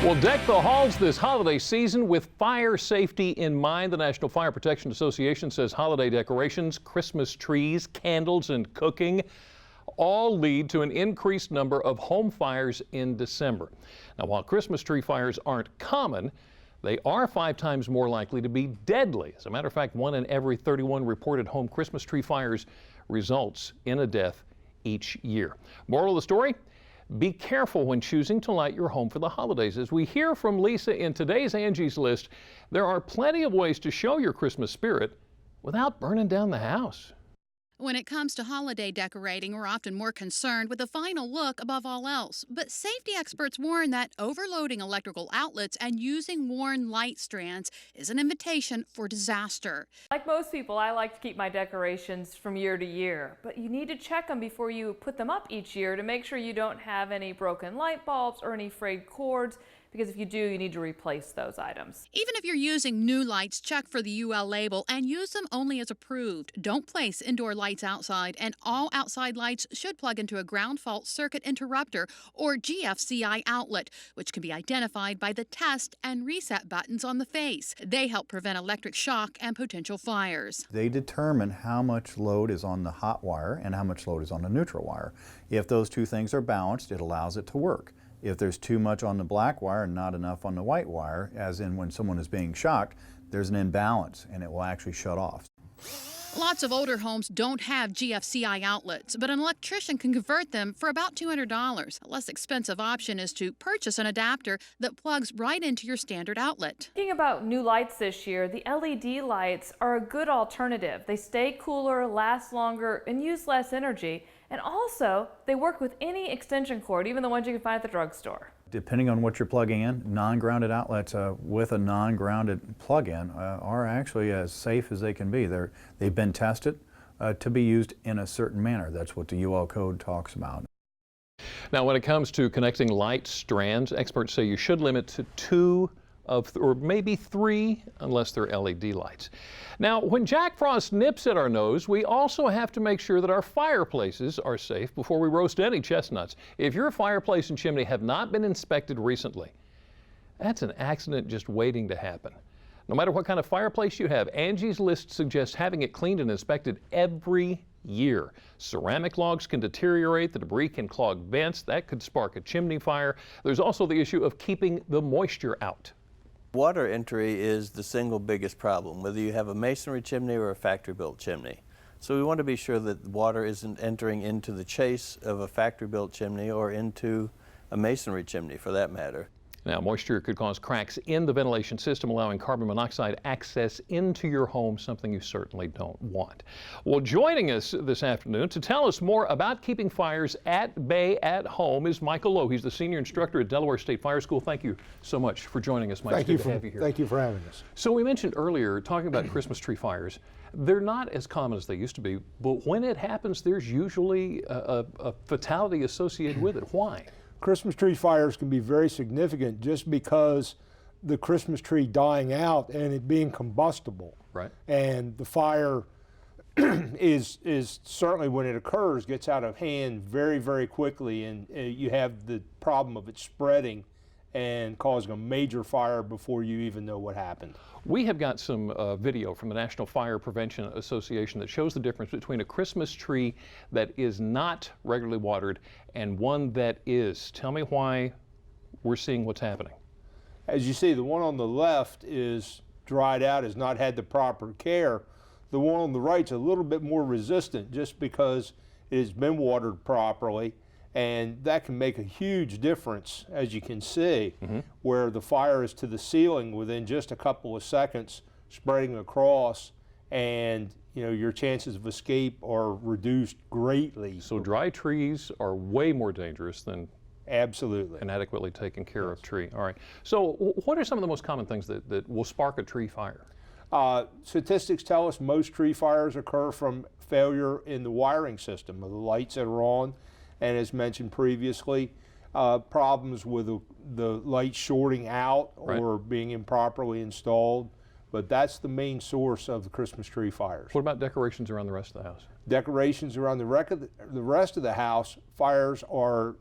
Well, deck the halls this holiday season with fire safety in mind. The National Fire Protection Association says holiday decorations, Christmas trees, candles, and cooking all lead to an increased number of home fires in December. Now, while Christmas tree fires aren't common, they are 5 times more likely to be deadly. As a matter of fact, 1 in every 31 reported home Christmas tree fires results in a death each year. Moral of the story? Be careful when choosing to light your home for the holidays. As we hear from Lisa in today's Angie's List, there are plenty of ways to show your Christmas spirit without burning down the house. When it comes to holiday decorating, we're often more concerned with the final look above all else. But safety experts warn that overloading electrical outlets and using worn light strands is an invitation for disaster. Like most people, I like to keep my decorations from year to year, but you need to check them before you put them up each year to make sure you don't have any broken light bulbs or any frayed cords, because if you do, you need to replace those items. Even if you're using new lights, check for the UL label and use them only as approved. Don't place indoor lights outside, and all outside lights should plug into a ground fault circuit interrupter or GFCI outlet, which can be identified by the test and reset buttons on the face. They help prevent electric shock and potential fires. They determine how much load is on the hot wire and how much load is on the neutral wire. If those two things are balanced, it allows it to work. If there's too much on the black wire and not enough on the white wire, as in when someone is being shocked, there's an imbalance and it will actually shut off. Lots of older homes don't have GFCI outlets, but an electrician can convert them for about $200. A less expensive option is to purchase an adapter that plugs right into your standard outlet. Thinking about new lights this year, the LED lights are a good alternative. They stay cooler, last longer, and use less energy. And also, they work with any extension cord, even the ones you can find at the drugstore. Depending on what you're plugging in, non-grounded outlets with a non-grounded plug-in are actually as safe as they can be. They've been tested to be used in a certain manner. That's what the UL code talks about. Now, when it comes to connecting light strands, experts say you should limit to 2 or maybe 3 unless they're LED lights. Now, when Jack Frost nips at our nose, we also have to make sure that our fireplaces are safe before we roast any chestnuts. If your fireplace and chimney have not been inspected recently, that's an accident just waiting to happen. No matter what kind of fireplace you have, Angie's List suggests having it cleaned and inspected every year. Ceramic logs can deteriorate, the debris can clog vents, that could spark a chimney fire. There's also the issue of keeping the moisture out. Water entry is the single biggest problem, whether you have a masonry chimney or a factory-built chimney. So we want to be sure that water isn't entering into the chase of a factory-built chimney or into a masonry chimney for that matter. Now, moisture could cause cracks in the ventilation system, allowing carbon monoxide access into your home, something you certainly don't want. Well, joining us this afternoon to tell us more about keeping fires at bay at home is Michael Lowe. He's the senior instructor at Delaware State Fire School. Thank you so much for joining us, Mike. Thank you for having us. So we mentioned earlier, talking about Christmas tree fires, they're not as common as they used to be, but when it happens, there's usually a fatality associated with it. Why? Christmas tree fires can be very significant just because the Christmas tree dying out and it being combustible. Right. And the fire is certainly, when it occurs, gets out of hand very, very quickly, and you have the problem of it spreading and causing a major fire before you even know what happened. We have got some video from the National Fire Prevention Association that shows the difference between a Christmas tree that is not regularly watered and one that is. Tell me why we're seeing what's happening. As you see, the one on the left is dried out, has not had the proper care. The one on the right's a little bit more resistant just because it has been watered properly. And that can make a huge difference, as you can see, where the fire is to the ceiling within just a couple of seconds, spreading across, and your chances of escape are reduced greatly. So dry trees are way more dangerous than absolutely inadequately taken care of tree. All right. So what are some of the most common things that will spark a tree fire? Statistics tell us most tree fires occur from failure in the wiring system of the lights that are on. And as mentioned previously, problems with the light shorting out or being improperly installed. But that's the main source of the Christmas tree fires. What about decorations around the rest of the house? Decorations around the rest of the house, fires are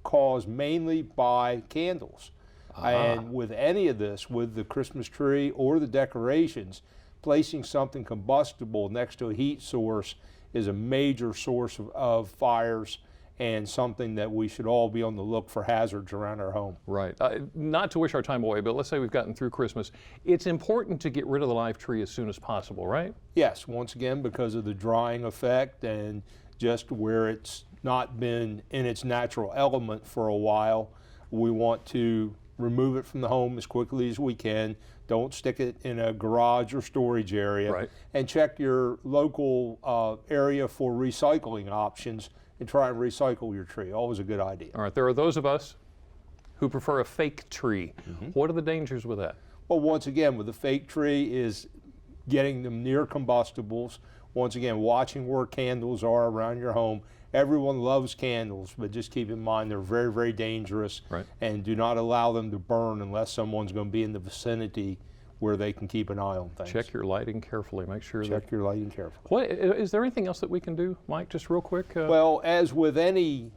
caused mainly by candles. And with any of this, with the Christmas tree or the decorations, placing something combustible next to a heat source is a major source of fires and something that we should all be on the look for hazards around our home. Right. Not to wish our time away, but let's say we've gotten through Christmas. It's important to get rid of the live tree as soon as possible, right? Yes, once again, because of the drying effect and just where it's not been in its natural element for a while, we want to remove it from the home as quickly as we can. Don't stick it in a garage or storage area. Right. And check your local area for recycling options and try and recycle your tree. Always a good idea. All right, there are those of us who prefer a fake tree. What are the dangers with that? Well, once again, with the fake tree is getting them near combustibles. Once again, watching where candles are around your home. Everyone loves candles, but just keep in mind they're very, very dangerous. Right. And do not allow them to burn unless someone's going to be in the vicinity where they can keep an eye on things. Check your lighting carefully. Make sure Check your lighting carefully. What is there anything else that we can do, Mike? Just real quick. Well, as with any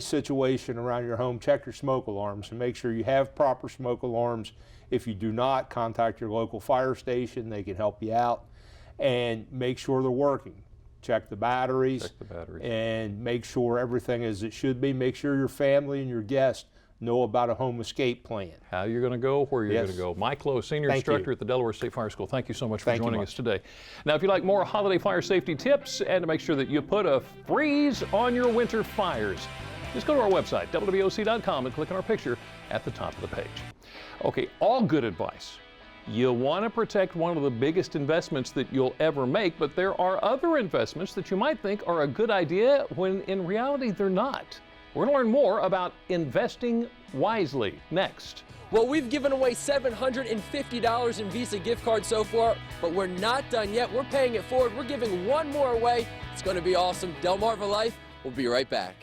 situation around your home, check your smoke alarms and make sure you have proper smoke alarms. If you do not, contact your local fire station. They can help you out. And make sure they're working. Check the batteries. Check the batteries. And make sure everything is as it should be. Make sure your family and your guests know about a home escape plan. How you're going to go, where you're Yes. going to go. Mike Lowe, Senior Thank Instructor you. at the Delaware State Fire School. Thank you so much for Thank you joining much. us today. Now, if you'd like more holiday fire safety tips and to make sure that you put a freeze on your winter fires, just go to our website, WWOC.com, and click on our picture at the top of the page. Okay, all good advice. You want to protect one of the biggest investments that you'll ever make, but there are other investments that you might think are a good idea when in reality they're not. We're going to learn more about investing wisely next. Well, we've given away $750 in Visa gift cards so far, but we're not done yet. We're paying it forward. We're giving one more away. It's going to be awesome. Delmarva Life, we'll be right back.